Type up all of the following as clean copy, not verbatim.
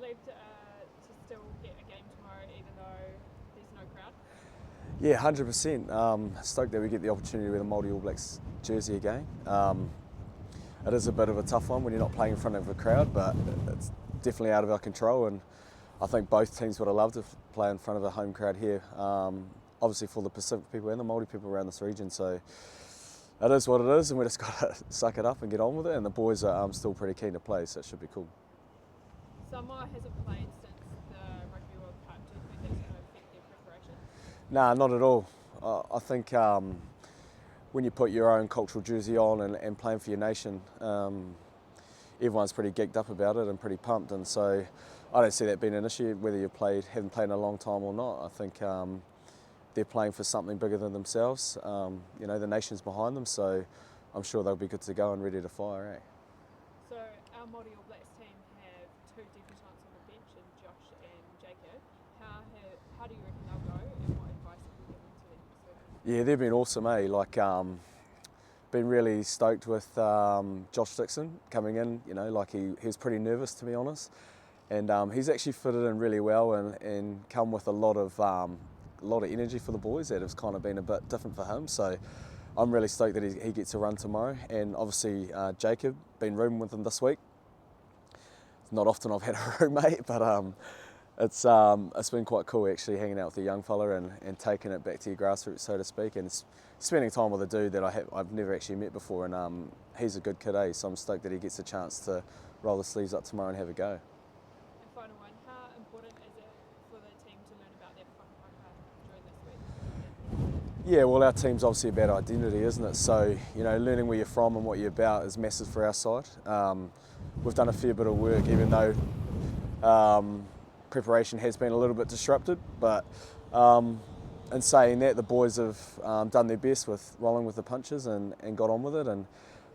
relieved to still get a game tomorrow even though there's no crowd? Yeah, 100%. Stoked that we get the opportunity to wear the Māori All Blacks jersey again. It is a bit of a tough one when you're not playing in front of a crowd, but it's definitely out of our control, and I think both teams would have loved to play in front of a home crowd here. Obviously for the Pacific people and the Māori people around this region, so it is what it is, and we just got to suck it up and get on with it, and the boys are still pretty keen to play, so it should be cool. Samoa hasn't played since the Rugby World Cup. Do you think that's going to affect their preparation? Nah, not at all. I think when you put your own cultural jersey on and playing for your nation, everyone's pretty geeked up about it and pretty pumped, and so I don't see that being an issue whether you haven't played in a long time or not. I think they're playing for something bigger than themselves. You know, the nation's behind them, so I'm sure they'll be good to go and ready to fire. Eh? So our Māori All Blacks team have two debutants on the bench, in Josh and Jacob. How do you reckon they'll go, and what advice have you given to them this week? Yeah, they've been awesome, eh? Like, been really stoked with Ash Dixon coming in. You know, like he was pretty nervous, to be honest, and he's actually fitted in really well and come with a lot of energy for the boys. That has kind of been a bit different for him. So I'm really stoked that he gets a run tomorrow. And obviously Jacob, been rooming with him this week. It's not often I've had a roommate, but it's been quite cool actually hanging out with a young fella and taking it back to your grassroots, so to speak, and spending time with a dude that I've never actually met before, and he's a good kid, eh? So I'm stoked that he gets a chance to roll the sleeves up tomorrow and have a go. And final one, how important is it for the team to learn about their whakapapa during this week? Yeah, well, our team's obviously about identity, isn't it? So, you know, learning where you're from and what you're about is massive for our side. We've done a fair bit of work, even though preparation has been a little bit disrupted, but in saying that, the boys have done their best with rolling with the punches and got on with it and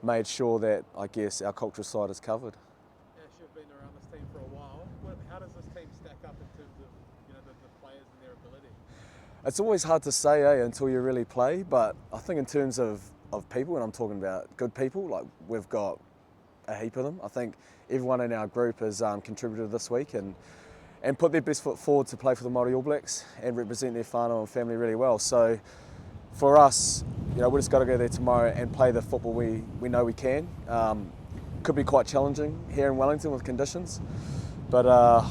made sure that, I guess, our cultural side is covered. Ash, you've been around this team for a while. How does this team stack up in terms of, you know, the players and their ability? It's always hard to say, until you really play, but I think in terms of people, and I'm talking about good people, like we've got a heap of them. I think everyone in our group has contributed this week and put their best foot forward to play for the Māori All Blacks and represent their whānau and family really well. So for us, you know, we just got to go there tomorrow and play the football we know we can. Could be quite challenging here in Wellington with conditions, but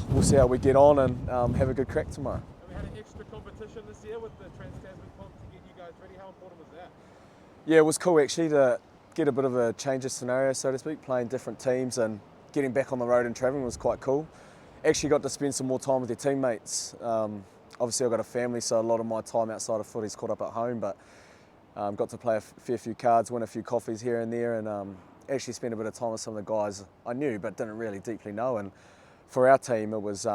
we'll see how we get on and have a good crack tomorrow. And we had an extra competition this year with the Trans-Tasman Comp to get you guys ready. How important was that? Yeah, it was cool actually to get a bit of a change of scenario, so to speak, playing different teams and getting back on the road and travelling was quite cool. Actually got to spend some more time with your teammates. Obviously I've got a family, so a lot of my time outside of footy's caught up at home, but got to play a fair few cards, win a few coffees here and there, and actually spend a bit of time with some of the guys I knew but didn't really deeply know. And for our team it was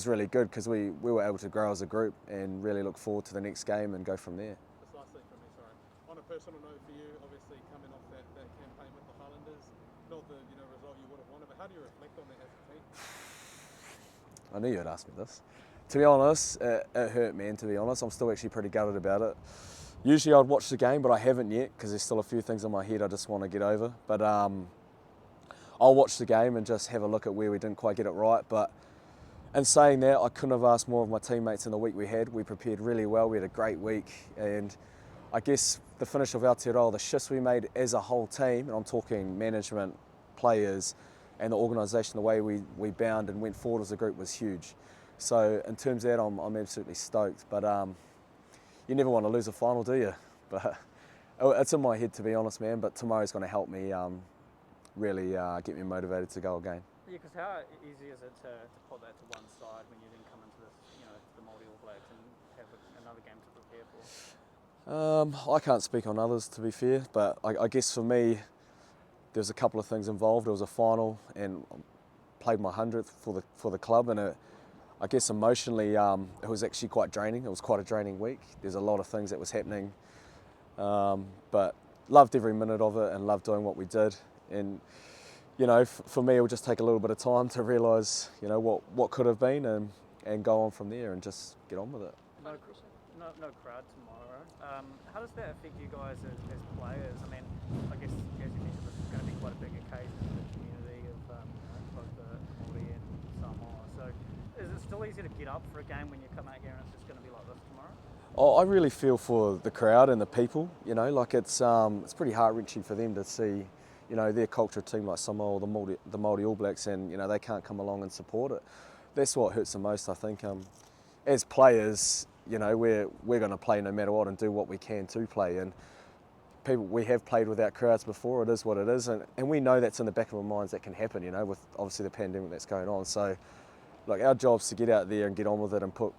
really good because we were able to grow as a group and really look forward to the next game and go from there. Just lastly from me, sorry. On a personal note for you, obviously coming off that campaign with the Highlanders, not the result you would have wanted, but how do you reflect on that as a team? I knew you'd ask me this. To be honest, it hurt, man, to be honest. I'm still actually pretty gutted about it. Usually I'd watch the game, but I haven't yet because there's still a few things in my head I just want to get over. But I'll watch the game and just have a look at where we didn't quite get it right. But in saying that, I couldn't have asked more of my teammates in the week we had. We prepared really well. We had a great week. And I guess the finish of Aotearoa, the shifts we made as a whole team, and I'm talking management, players, and the organisation, the way we bound and went forward as a group was huge. So in terms of that, I'm absolutely stoked. But you never want to lose a final, do you? But it's in my head, to be honest, man. But tomorrow's going to help me really get me motivated to go again. Yeah, because how easy is it to put that to one side when you then come into this, the Māori All Blacks and have another game to prepare for? I can't speak on others, to be fair, but I guess for me, there's a couple of things involved. It was a final and played my 100th for the club, and I guess emotionally it was actually quite draining. It was quite a draining week. There's a lot of things that was happening, but loved every minute of it and loved doing what we did. And for me, it would just take a little bit of time to realise what could have been and go on from there and just get on with it. No crowd tomorrow. How does that affect you guys as players? I mean, I guess as you mentioned, this is going to be quite a big occasion for the community of both the Māori and Samoa. easy to get up for a game when you come out here and it's just going to be like this tomorrow? Oh, I really feel for the crowd and the people. You know, like it's pretty heart-wrenching for them to see, you know, their culture team like Samoa, the Māori All Blacks, and you know they can't come along and support it. That's what hurts the most, I think. As players, you know, we're going to play no matter what and do what we can to play. And we have played without crowds before. It is what it is, and we know that's in the back of our minds that can happen. You know, with obviously the pandemic that's going on. So, like our job's to get out there and get on with it and put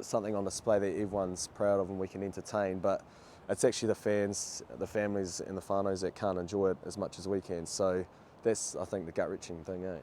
something on display that everyone's proud of and we can entertain. But it's actually the fans, the families, and the whānaus that can't enjoy it as much as we can. So that's, I think, the gut-wrenching thing, eh?